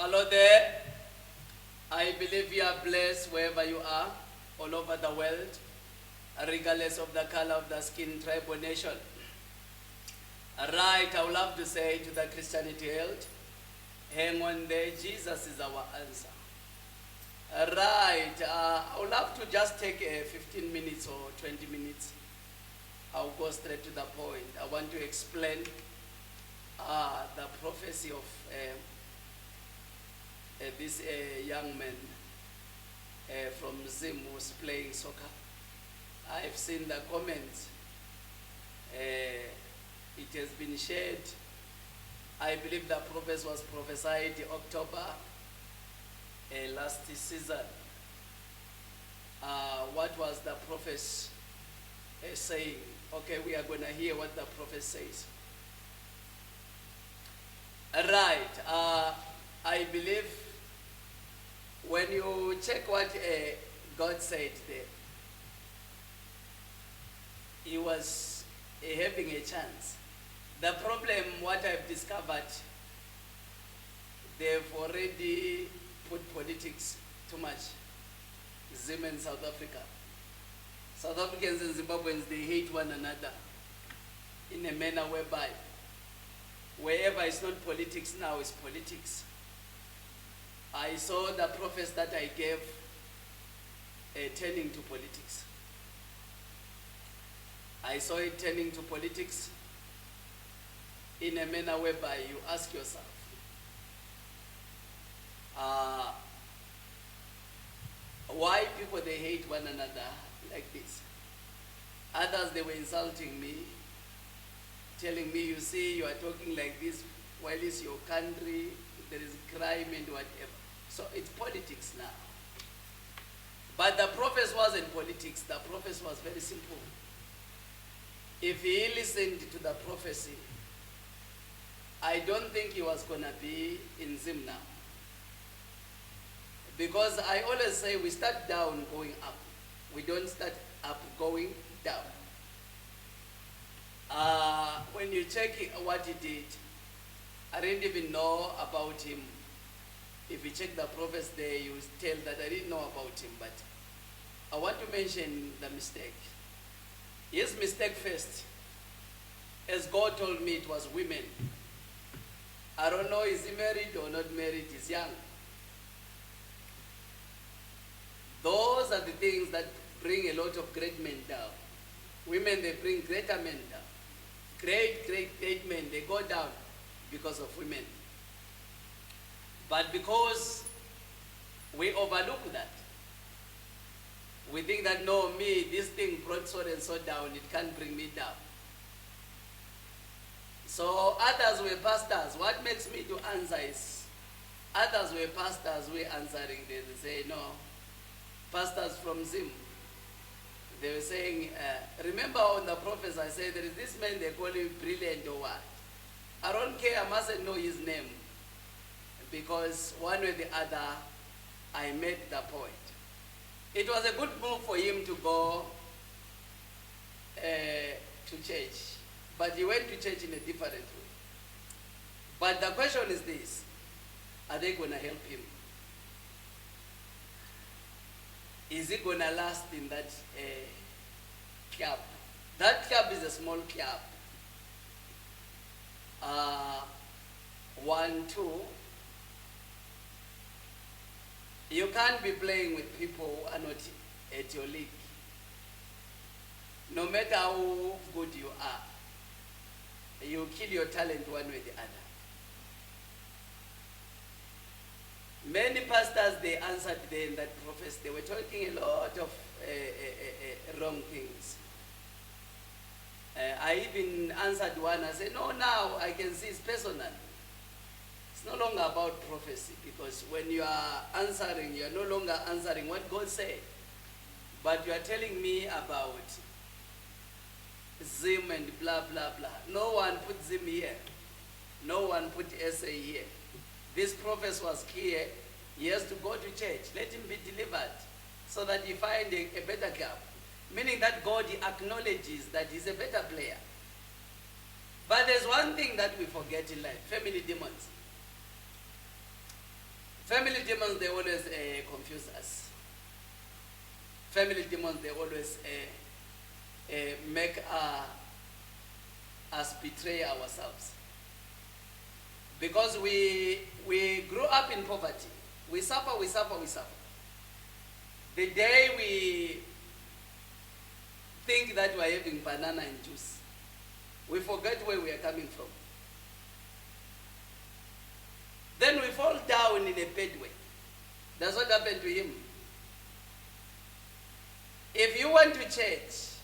Hello there. I believe you are blessed wherever you are, all over the world, regardless of the color of the skin, tribe, or nation. Right, I would love to say to the Christianity held, hang on there, Jesus is our answer. Right, I would love to just take 15 minutes or 20 minutes. I'll go straight to the point. I want to explain the prophecy of this young man from Zim who was playing soccer. I've seen the comments. It has been shared. I believe the prophecy was prophesied October last season. What was the prophet saying? Okay, we are going to hear what the prophet says. Right. I believe when you check what God said there, he was having a chance. The problem, what I've discovered, they've already put politics too much. Zim and South Africa. South Africans and Zimbabweans, they hate one another in a manner whereby wherever it's not politics now, it's politics. I saw the prophets that I gave turning to politics. I saw it turning to politics in a manner whereby you ask yourself, why people they hate one another like this? Others, they were insulting me, telling me, you see, you are talking like this, while it's your country, there is crime and whatever. So it's politics now. But the prophet wasn't politics. The prophet was very simple. If he listened to the prophecy, I don't think he was going to be in Zim now. Because I always say we start down going up. We don't start up going down. When you check what he did, I didn't even know about him. If you check the prophets there, you tell that I didn't know about him. But I want to mention the mistake. His mistake first, as God told me, it was women. I don't know, is he married or not married? He's young. Those are the things that bring a lot of great men down. Women, they bring greater men down. Great men, they go down because of women. But because we overlook that, we think that, no, me, this thing brought so and so down, it can't bring me down. So others were pastors. What makes me to answer is, others were pastors, we're answering, they say, no, pastors from Zim. They were saying, remember on the prophets I said, there is this man, they call him brilliant or what? I don't care, I mustn't know his name. Because one way or the other, I made the point. It was a good move for him to go to church. But he went to church in a different way. But the question is this, are they going to help him? Is he going to last in that club? That club is a small club. 1, 2. You can't be playing with people who are not at your league. No matter how good you are, you kill your talent one way or the other. Many pastors, they answered there in that prophecy. They were talking a lot of wrong things. I even answered one. I said, no, now I can see it's personal. It's no longer about prophecy, because when you are answering, you are no longer answering what God said. But you are telling me about Zim and blah, blah, blah. No one put Zim here. No one put SA here. This prophet was clear. He has to go to church. Let him be delivered so that he find a better club. Meaning that God acknowledges that he's a better player. But there's one thing that we forget in life, family demons. Family demons, they always confuse us. Family demons, they always make us betray ourselves. Because we grew up in poverty. We suffer. The day we think that we are having banana and juice, we forget where we are coming from. Then we fall down in a bad way. That's what happened to him. If you went to church,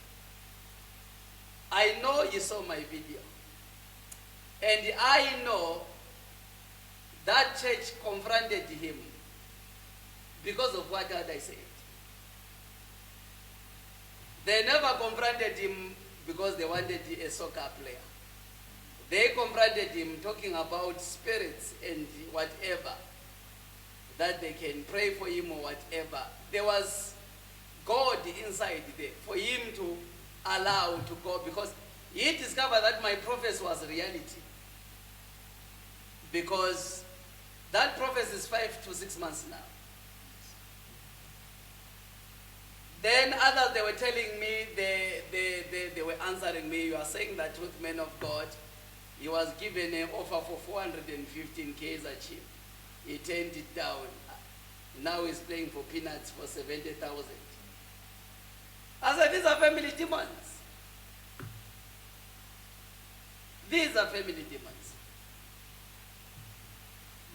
I know you saw my video. And I know that church confronted him because of what I said. They never confronted him because they wanted a soccer player. They confronted him talking about spirits and whatever, that they can pray for him or whatever. There was God inside there for him to allow to go, because he discovered that my prophecy was reality. Because that prophecy is 5 to 6 months now. Then others, they were telling me, they were answering me, you are saying that truth, man of God. He was given an offer for 415K as a chief. He turned it down. Now he's playing for peanuts for 70,000. I said, these are family demons. These are family demons.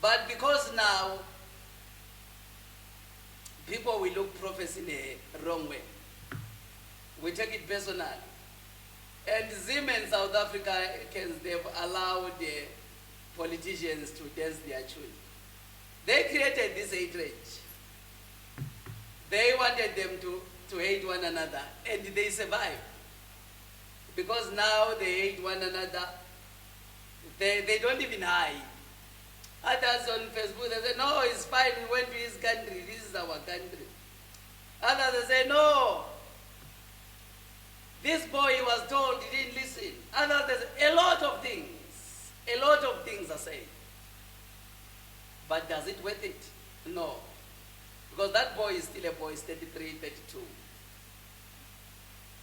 But because now people will look prophecy in a wrong way, we take it personal. And Zim and South Africans, they've allowed the politicians to dance their tune. They created this hatred. They wanted them to hate one another, and they survived. Because now they hate one another. They don't even hide. Others on Facebook, they say, no, it's fine, we went to his country, this is our country. Others, they say, no, this boy, he was told, he didn't listen. Others, they say, a lot of things are said. But does it worth it? No. Because that boy is still a boy, he's 33, 32.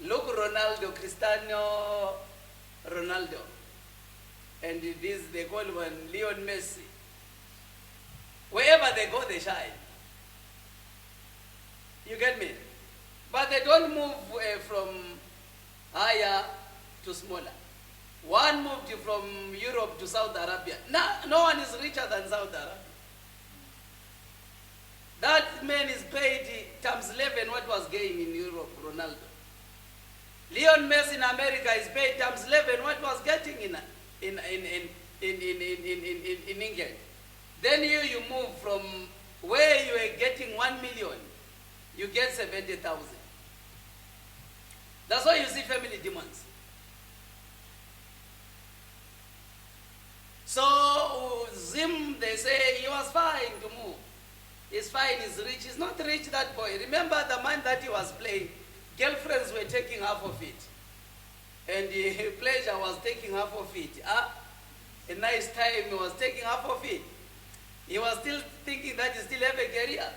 Look, Ronaldo, Cristiano Ronaldo. And this, they call one Leon Messi. Wherever they go, they shine. You get me? But they don't move from higher to smaller. One moved from Europe to Saudi Arabia. No one is richer than Saudi Arabia. That man is paid times 11 what was gained in Europe, Ronaldo. Leon Messi in America is paid times 11 what was getting in England. Then you move from where you were getting 1 million, you get 70,000. That's why you see family demons. So Zim, they say he was fine to move. He's fine, he's rich. He's not rich, that boy. Remember the man that he was playing, girlfriends were taking half of it. And the pleasure was taking half of it. A nice time, he was taking half of it. He was still thinking that he still have a career.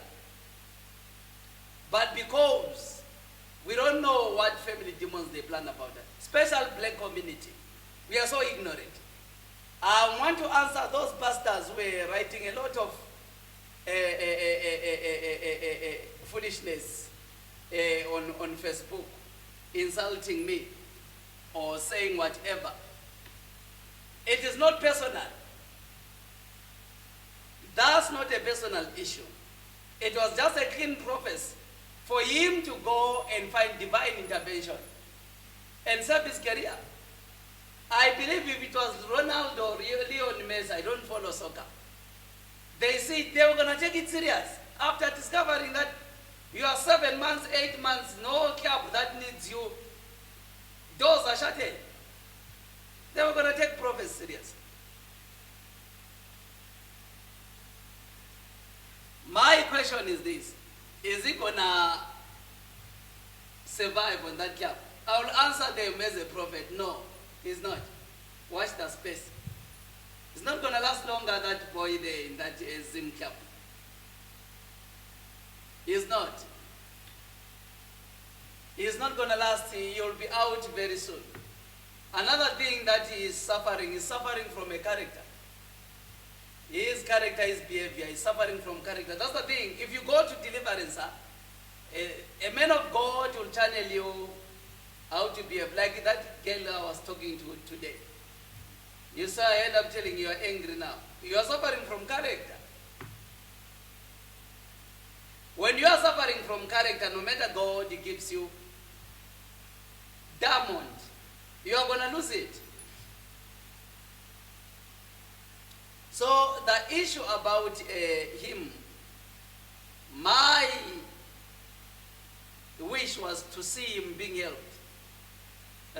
But because we don't know what family demons they plan about that, special black community, we are so ignorant. I want to answer those pastors who were writing a lot of foolishness on Facebook, insulting me or saying whatever. It is not personal. That's not a personal issue. It was just a clean prophecy for him to go and find divine intervention and serve his career. I believe if it was Ronaldo or Leon Messi, I don't follow soccer. They said they were going to take it serious after discovering that you are 7 months, 8 months, no club that needs you. Doors are shut. They were going to take prophecy serious. My question is this: is he going to survive on that club? I will answer them as a prophet. No, he's not. Watch the space. It's not going to last longer, that boy there in that Zim club. He's not. He's not going to last. You'll be out very soon. Another thing that he is suffering from a character. His character, his behavior, is suffering from character. That's the thing. If you go to deliverance, a man of God will channel you how to behave. Like that girl I was talking to today. You say, I end up telling you are angry now. You are suffering from character. When you are suffering from character, no matter God gives you diamond, you are going to lose it. So the issue about him, my wish was to see him being helped.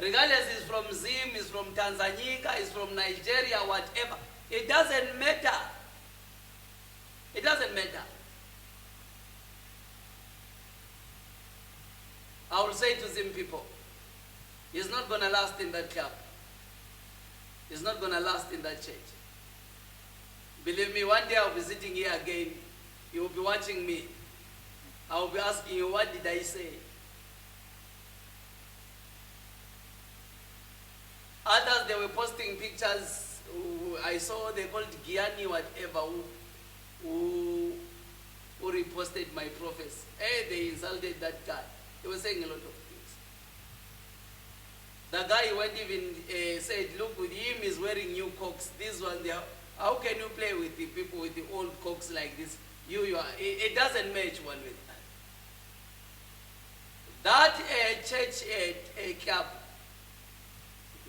Regardless, he's from Zim, he's from Tanzania, he's from Nigeria, whatever. It doesn't matter. It doesn't matter. I will say to Zim people, he's not going to last in that club. He's not going to last in that church. Believe me, one day I'll be sitting here again. You will be watching me. I will be asking you, what did I say? Others, they were posting pictures. I saw they called Gianni, whatever, who reposted my prophecy. Hey, they insulted that guy. They were saying a lot of things. The guy went even said, look, with him is wearing new cocks. This one, how can you play with the people with the old cocks like this? You are. It doesn't match one with that. That church club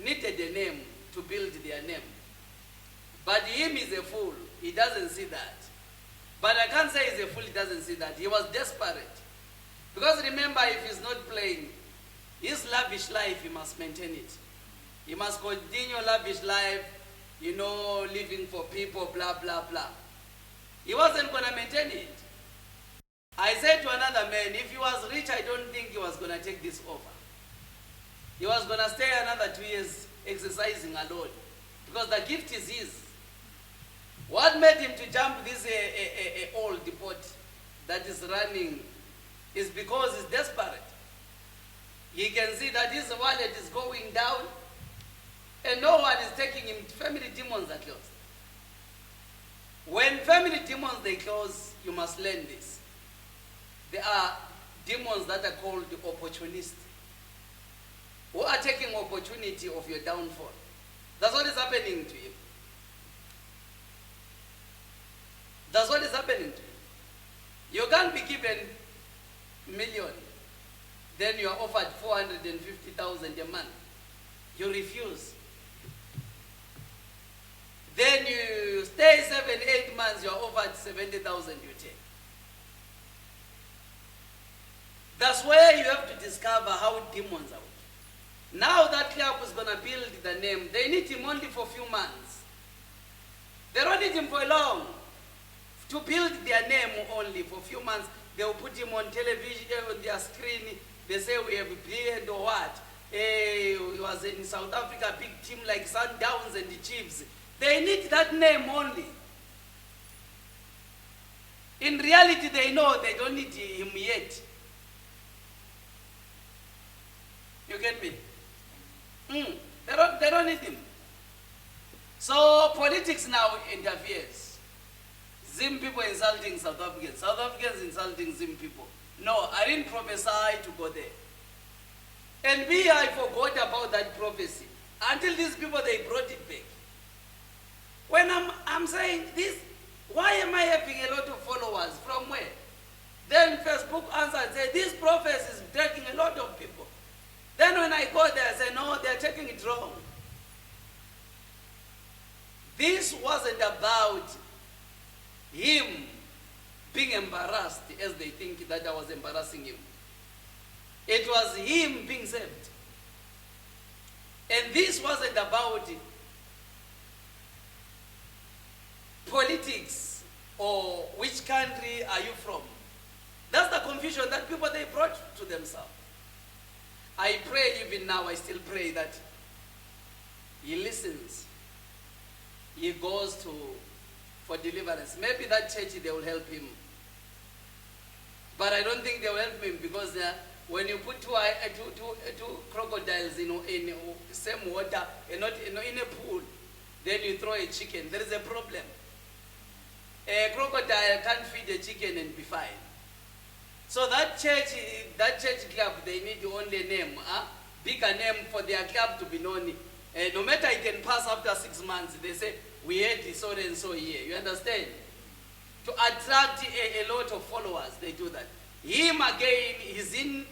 needed a name to build their name. But him is a fool. He doesn't see that. But I can't say he's a fool, he doesn't see that. He was desperate. Because remember, if he's not playing, his lavish life, he must maintain it. He must continue lavish life, living for people, blah, blah, blah. He wasn't going to maintain it. I said to another man, if he was rich, I don't think he was going to take this over. He was going to stay another 2 years exercising alone. Because the gift is his. What made him to jump this old depot that is running is because he's desperate. He can see that his wallet is going down and no one is taking him. Family demons are closed. When family demons, they close, you must learn this. There are demons that are called opportunists, who are taking opportunity of your downfall. That's what is happening to you. That's what is happening to you. You can't be given $1 million. Then you are offered 450,000 a month. You refuse. Then you stay 7-8 months, you are offered 70,000, you take. That's where you have to discover how demons are. Now that club is going to build the name, they need him only for a few months. They don't need him for long. To build their name only for a few months, they will put him on television, on their screen. They say we have brilliant or what. He was in South Africa, big team like Sundowns and the Chiefs. They need that name only. In reality, they know they don't need him yet. You get me? They don't need him. So politics now interferes. Zim people insulting South Africans. South Africans insulting Zim people. No, I didn't prophesy to go there. And I forgot about that prophecy. Until these people, they brought it back. When I'm saying this, why am I having a lot of followers? From where? Then Facebook answered and said, this prophecy is taking a lot of people. Then when I go there, I say, no, they're taking it wrong. This wasn't about him being embarrassed as they think that I was embarrassing him. It was him being saved. And this wasn't about politics or which country are you from. That's the confusion that people, they brought to themselves. I pray even now, I still pray that he listens. He goes for deliverance. Maybe that church, they will help him. But I don't think they will help me because when you put two crocodiles in same water and not in a pool, then you throw a chicken, there is a problem. A crocodile can't feed a chicken and be fine. So that church club, they need only a name, bigger name for their club to be known. No matter it can pass after 6 months, they say, we had so and so here. You understand? To attract a lot of followers, they do that. Him again is in,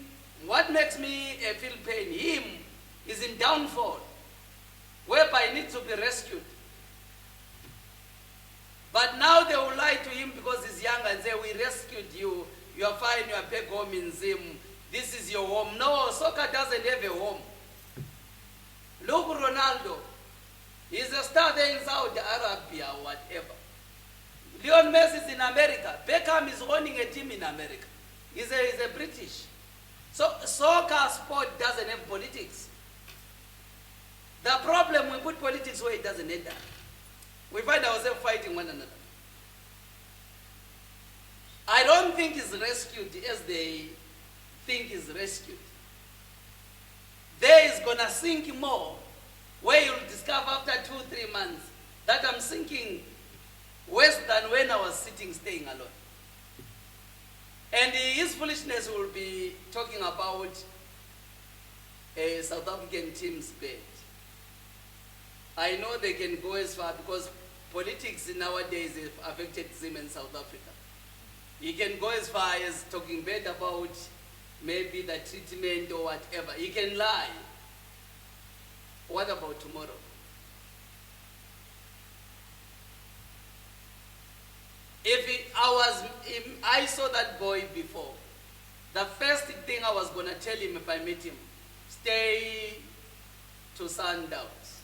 what makes me feel pain, him is in downfall, whereby he needs to be rescued. But now they will lie to him because he's young and say, we rescued you, you are fine, you are back home in Zim, this is your home. No, soccer doesn't have a home. Look, Ronaldo, he's a star there in Saudi Arabia or whatever. Leon Messi is in America. Beckham is owning a team in America. He's a British. So soccer sport doesn't have politics. The problem, we put politics where it doesn't enter. We find ourselves fighting one another. I don't think he's rescued as they think he's rescued. There is going to sink more, where you'll discover after 2-3 months that I'm sinking worse than when I was staying alone. And his foolishness will be talking about a South African team's bed. I know they can go as far because politics nowadays have affected Zim in South Africa. He can go as far as talking bad about maybe the treatment or whatever. He can lie. What about tomorrow? I saw that boy before, the first thing I was going to tell him if I met him, stay to Sundowns.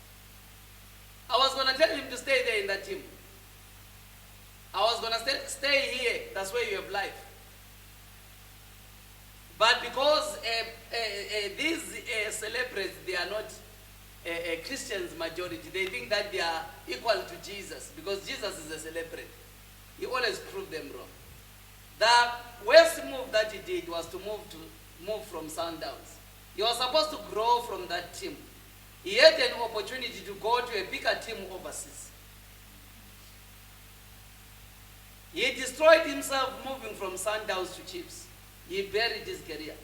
I was going to tell him to stay there in that team. I was going to stay here, that's where you have life. But because these celebrities, they are not Christians majority, they think that they are equal to Jesus because Jesus is a celebrity. He always proved them wrong. The worst move that he did was to move from Sundowns. He was supposed to grow from that team. He had an opportunity to go to a bigger team overseas. He destroyed himself moving from Sundowns to Chiefs. He buried his career.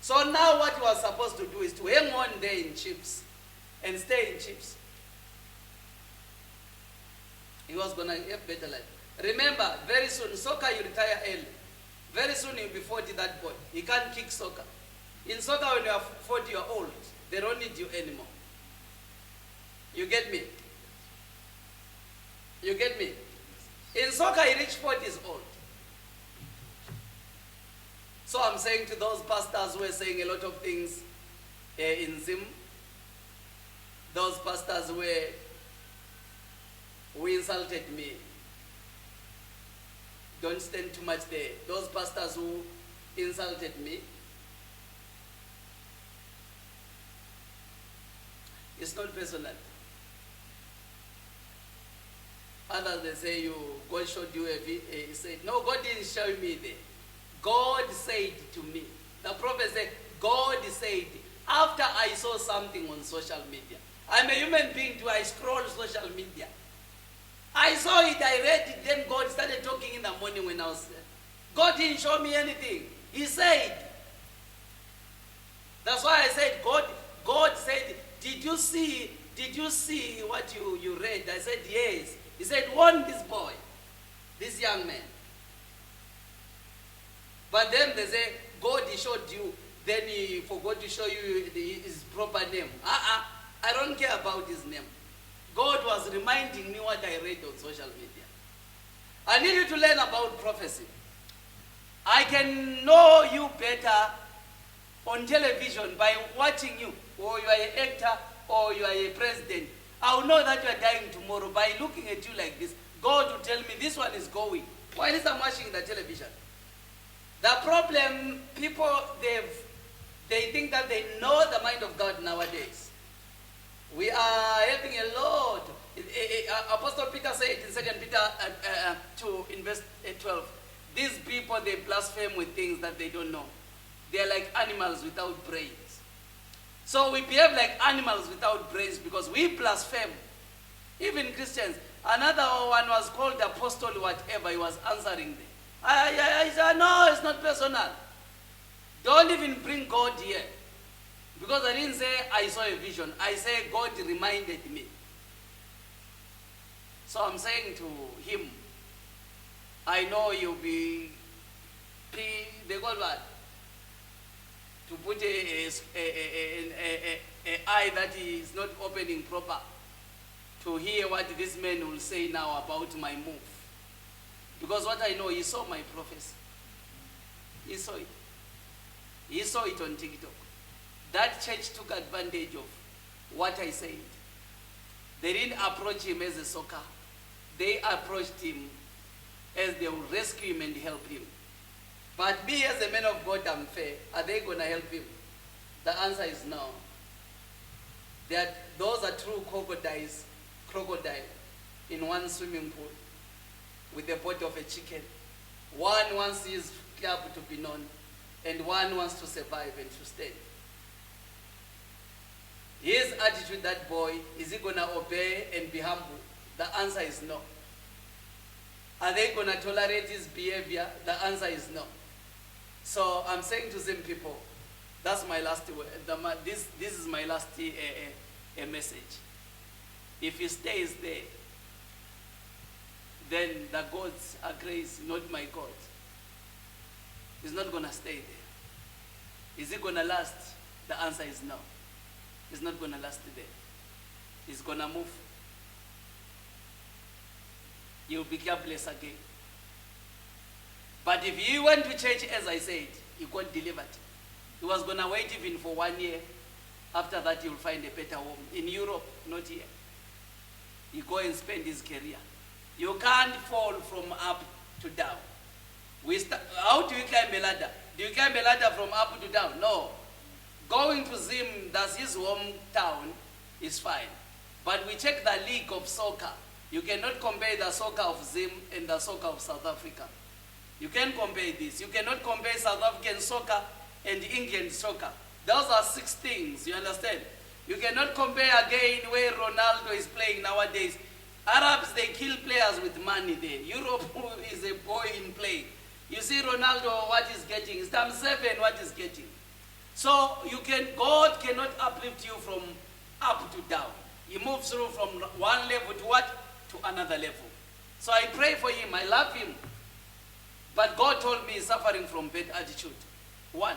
So now what he was supposed to do is to hang on there in Chiefs and stay in Chiefs. He was going to have better life. Remember, very soon, soccer you retire early. Very soon you'll be 40, that boy. He can't kick soccer. In soccer when you are 40, you are old. They don't need you anymore. You get me? You get me? In soccer, he reached 40 years old. So I'm saying to those pastors who are saying a lot of things in Zim, those pastors who insulted me, don't stand too much there. Those pastors who insulted me, it's not personal. Others, they say, God showed you he said, no, God didn't show me there. God said to me. The prophet said, God said, after I saw something on social media. I'm a human being too, I scroll social media. I saw it, I read it, then God started talking in the morning when I was there. God didn't show me anything. He said. That's why I said, God said, did you see what you read? I said, yes. He said, warn this boy, this young man. But then they say, God, he showed you, then he forgot to show you his proper name. I don't care about his name. God was reminding me what I read on social media. I need you to learn about prophecy. I can know you better on television by watching you, or you are an actor, or you are a president. I will know that you are dying tomorrow by looking at you like this. God will tell me this one is going. While I'm watching the television. The problem, people, they think that they know the mind of God nowadays. We are having a lot. Apostle Peter said in 2 Peter 2 in verse 12, these people, they blaspheme with things that they don't know. They are like animals without brains. So we behave like animals without brains because we blaspheme. Even Christians. Another one was called apostle whatever, he was answering them. I said, no, it's not personal. Don't even bring God here. Because I didn't say I saw a vision. I say God reminded me. So I'm saying to him, I know you'll be, they call what? To put an eye that is not opening proper. To hear what this man will say now about my move. Because what I know, he saw my prophecy. He saw it. He saw it on TikTok. That church took advantage of what I said. They didn't approach him as a soccer. They approached him as they will rescue him and help him. But me as a man of God, I'm fair. Are they going to help him? The answer is no. Those are true crocodile in one swimming pool with the body of a chicken. One wants his club to be known, and one wants to survive and to stay. His attitude, that boy, is he going to obey and be humble? The answer is no. Are they going to tolerate his behavior? The answer is no. So I'm saying to them people, that's my last word. This is my last message. If he stays there, then the gods are crazy, not my God. He's not going to stay there. Is he going to last? The answer is no. He's not going to last there. He's going to move. He'll be jobless again. But if he went to church, as I said, he got delivered. He was going to wait even for 1 year. After that, he will find a better home. In Europe, not here. He go and spend his career. You can't fall from up to down. How do you climb a ladder? Do you climb a ladder from up to down? No. Going to Zim, that's his hometown, is fine. But we check the league of soccer. You cannot compare the soccer of Zim and the soccer of South Africa. You can't compare this. You cannot compare South African soccer and Indian soccer. Those are 6 things, you understand? You cannot compare again where Ronaldo is playing nowadays. Arabs, they kill players with money there. Europe is a boy in play. You see Ronaldo, what he's getting. It's times 7 what he's getting. So God cannot uplift you from up to down. He moves through from one level to what? To another level. So I pray for him. I love him. But God told me he's suffering from bad attitude. 1.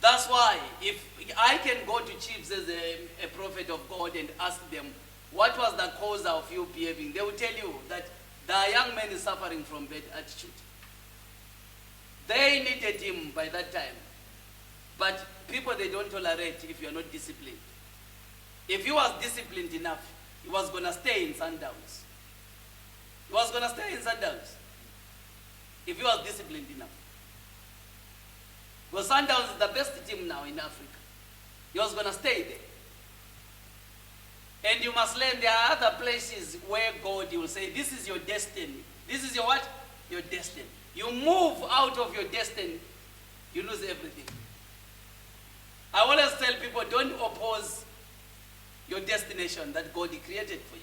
That's why if I can go to chiefs as a prophet of God and ask them, what was the cause of you behaving? They will tell you that the young man is suffering from bad attitude. They needed him by that time. But people, they don't tolerate if you are not disciplined. If he was disciplined enough, he was going to stay in Sundowns. He was going to stay in Sundowns. If he was disciplined enough. Because Sundowns is the best team now in Africa. He was going to stay there. And you must learn there are other places where God will say, this is your destiny. This is your what? Your destiny. You move out of your destiny, you lose everything. I always tell people, don't oppose your destination that God created for you.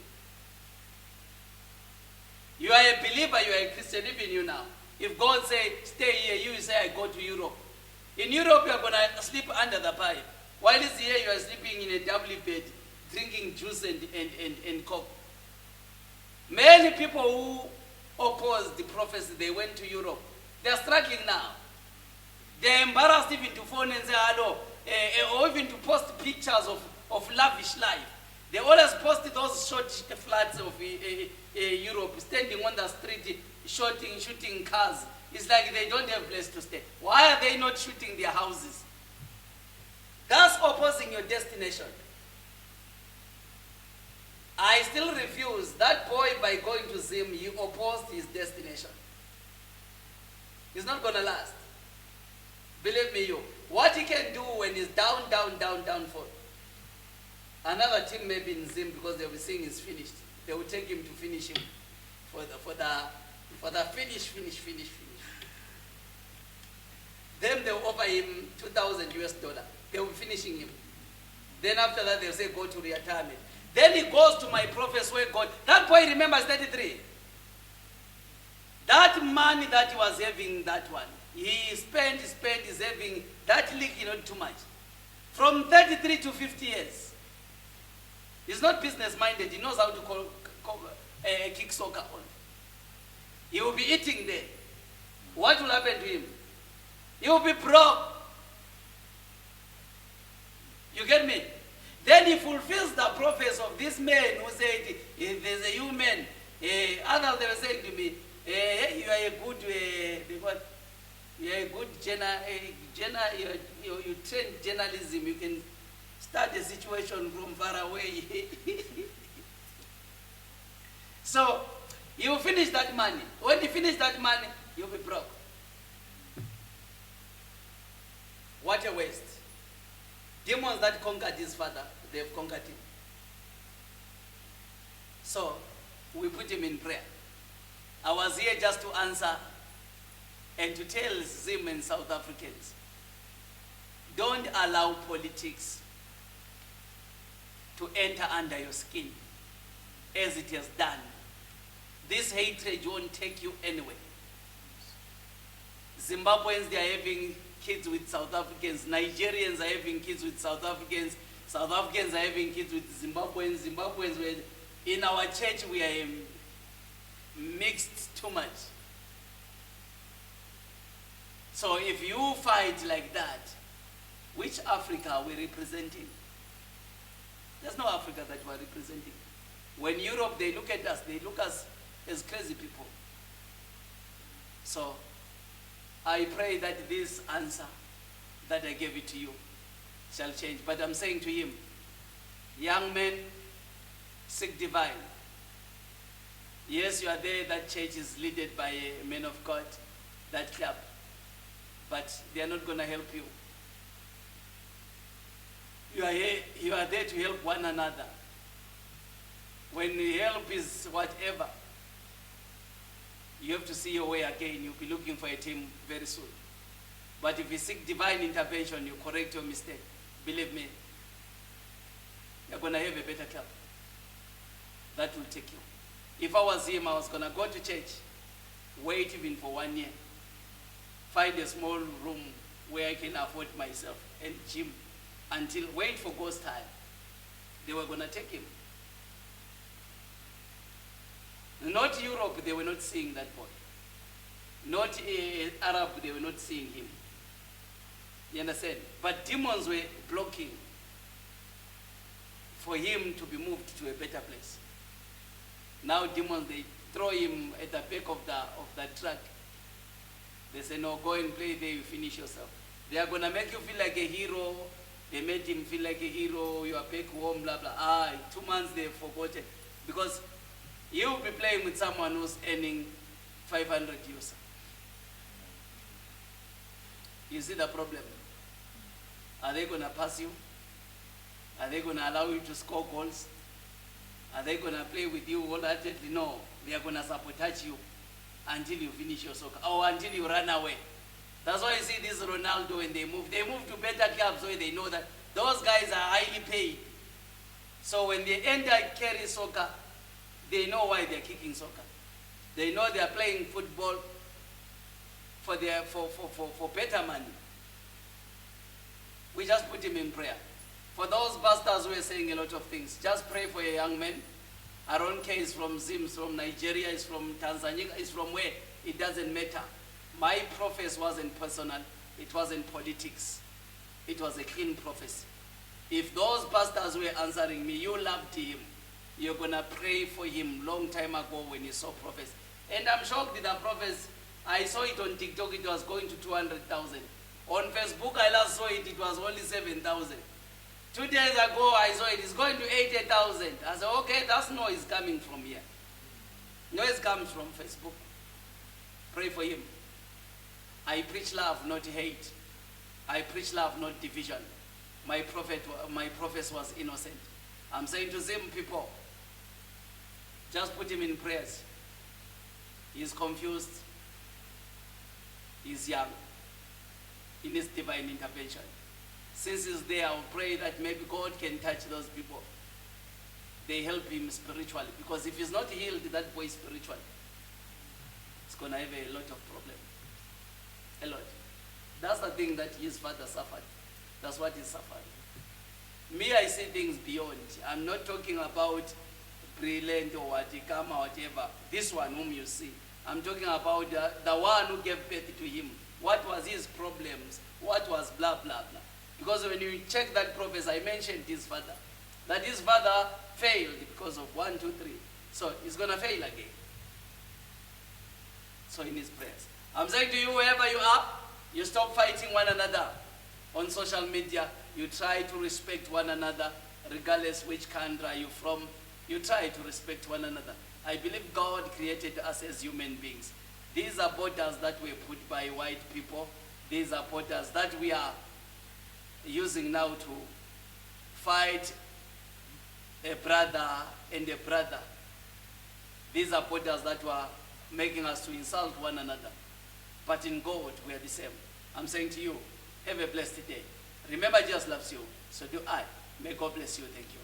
You are a believer, you are a Christian, even you now. If God say, stay here, you say, I go to Europe. In Europe, you are going to sleep under the pipe. While it's here, you are sleeping in a double bed, drinking juice and coke. Many people who opposed the prophecy, they went to Europe. They are struggling now. They are embarrassed even to phone and say hello, or even to post pictures of lavish life. They always post those short flats of Europe, standing on the street, shooting cars. It's like they don't have a place to stay. Why are they not shooting their houses? That's opposing your destination. I still refuse. That boy, by going to Zim, he opposed his destination. He's not going to last. Believe me, you. What he can do when he's down, fall. Another team maybe in Zim, because they'll be saying he's finished. They will take him to finish him for the finish. Then they'll offer him $2,000. They will be finishing him. Then after that they'll say go to retirement. Then he goes to my prophet's where God. That boy remembers 33. That money that he was having, that one, he spent, he's having that league, not too much. From 33 to 50 years. He's not business minded. He knows how to kick soccer on. He will be eating there. What will happen to him? He will be broke. You get me? Then he fulfills the prophecy of this man who said, there's a human. Others, they were saying to me, hey, you are a good, you are a good you train journalism. You can start a situation from far away. So, you finish that money. When you finish that money, you'll be broke. What a waste. Demons that conquered his father, they've conquered him. So, we put him in prayer. I was here just to answer and to tell Zim and South Africans, don't allow politics to enter under your skin as it has done. This hatred won't take you anywhere. Zimbabweans, they are having kids with South Africans. Nigerians are having kids with South Africans. South Africans are having kids with Zimbabweans. Zimbabweans, in our church, we are mixed too much. So if you fight like that, which Africa are we representing? There's no Africa that we're representing. When Europe, they look at us, they look at us as crazy people. So I pray that this answer that I gave it to you shall change. But I'm saying to him, young men, seek divine. Yes, you are there, that church is led by a man of God, that club. But they are not going to help you. You are here, you are there to help one another. When the help is whatever, you have to see your way again. You'll be looking for a team very soon. But if you seek divine intervention, you correct your mistake. Believe me, you're going to have a better club. That will take you. If I was him, I was going to go to church, wait even for 1 year, find a small room where I can afford myself and gym until wait for God's time. They were going to take him. Not Europe, they were not seeing that boy. Not Arab, they were not seeing him. You understand? But demons were blocking for him to be moved to a better place. Now demons, they throw him at the back of the truck. They say, no, go and play there, you finish yourself. They are going to make you feel like a hero. They made him feel like a hero, you are back home, blah, blah. 2 months they've forgotten. Because you will be playing with someone who's earning 500 euros. You see the problem? Are they going to pass you? Are they going to allow you to score goals? Are they going to play with you wholeheartedly? No. They are going to sabotage you until you finish your soccer or until you run away. That's why you see this Ronaldo when they move to better clubs where they know that those guys are highly paid. So when they enter carry soccer, they know why they're kicking soccer. They know they're playing football for better money. We just put him in prayer. For those bastards who are saying a lot of things, just pray for a young man. Aaron K is from Zim, is from Nigeria, is from Tanzania, is from where? It doesn't matter. My prophecy wasn't personal. It wasn't politics. It was a clean prophecy. If those pastors were answering me, you loved him. You're going to pray for him long time ago when you saw prophecy. And I'm shocked that the prophecy, I saw it on TikTok, it was going to 200,000. On Facebook, I last saw it, it was only 7,000. 2 days ago, I saw it, it's going to 80,000. I said, okay, that's noise coming from here. Noise comes from Facebook. Pray for him. I preach love, not hate. I preach love, not division. My prophet was innocent. I'm saying to them, people, just put him in prayers. He's confused. He's young. He needs divine intervention. Since he's there, I'll pray that maybe God can touch those people. They help him spiritually. Because if he's not healed, that boy spiritually, he's going to have a lot of problems. A lot. That's the thing that his father suffered. That's what he suffered. Me, I see things beyond. I'm not talking about brilliant or what, Khama or whatever. This one whom you see. I'm talking about the one who gave birth to him. What was his problems? What was blah, blah, blah. Because when you check that prophecy, I mentioned his father. That his father failed because of 1, 2, 3. So he's going to fail again. So in his prayers. I'm saying to you, wherever you are, you stop fighting one another. On social media, you try to respect one another, regardless which country you're from. You try to respect one another. I believe God created us as human beings. These are borders that were put by white people. These are borders that we are using now to fight a brother and a brother. These are borders that were making us to insult one another. But in God, we are the same. I'm saying to you, have a blessed day. Remember, Jesus loves you. So do I. May God bless you. Thank you.